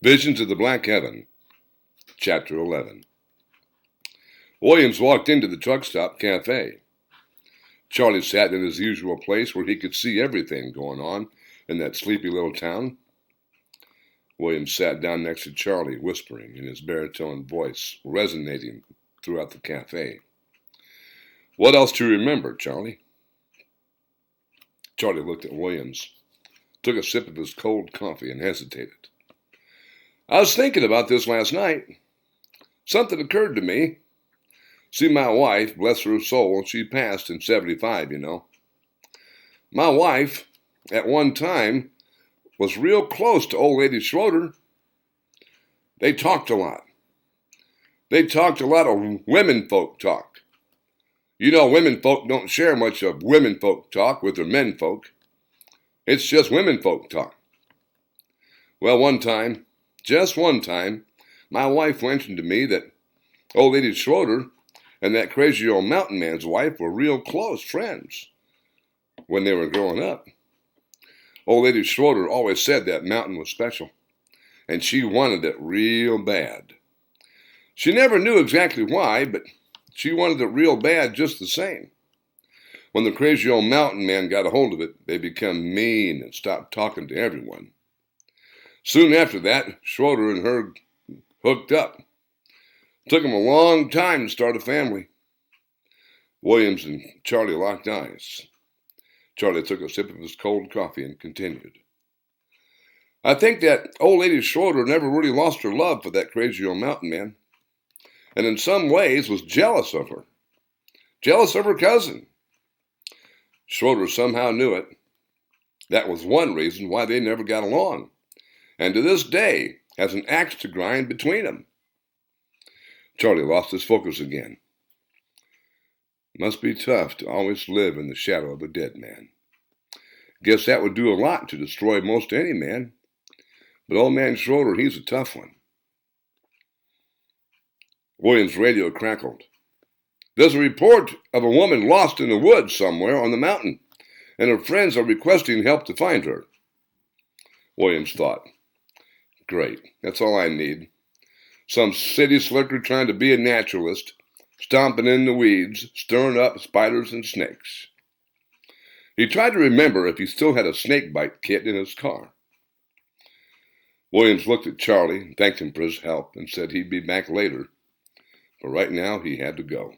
Visions of the Black Heaven, Chapter 11. Williams walked into the truck stop cafe. Charlie sat in his usual place where he could see everything going on in that sleepy little town. Williams sat down next to Charlie, whispering in his baritone voice, resonating throughout the cafe. "What else do you remember, Charlie?" Charlie looked at Williams, took a sip of his cold coffee, and hesitated. "I was thinking about this last night. Something occurred to me. See, my wife, bless her soul, she passed in 75, you know. My wife, at one time, was real close to old lady Schroeder. They talked a lot. They talked a lot of women folk talk. You know, women folk don't share much of women folk talk with their men folk. It's just women folk talk. Well, one time, just one time, my wife mentioned to me that old lady Schroeder and that crazy old mountain man's wife were real close friends when they were growing up. Old lady Schroeder always said that mountain was special, and she wanted it real bad. She never knew exactly why, but she wanted it real bad just the same. When the crazy old mountain man got a hold of it, they became mean and stopped talking to everyone. Soon after that, Schroeder and her hooked up. Took them a long time to start a family." Williams and Charlie locked eyes. Charlie took a sip of his cold coffee and continued. "I think that old lady Schroeder never really lost her love for that crazy old mountain man, and in some ways was jealous of her. Jealous of her cousin. Schroeder somehow knew it. That was one reason why they never got along, and to this day has an axe to grind between them." Charlie lost his focus again. "Must be tough to always live in the shadow of a dead man. Guess that would do a lot to destroy most any man. But old man Schroeder, he's a tough one." Williams' radio crackled. "There's a report of a woman lost in the woods somewhere on the mountain, and her friends are requesting help to find her." Williams thought, "Great, that's all I need. Some city slicker trying to be a naturalist, stomping in the weeds, stirring up spiders and snakes." He tried to remember if he still had a snakebite kit in his car. Williams looked at Charlie and thanked him for his help and said he'd be back later, but right now he had to go.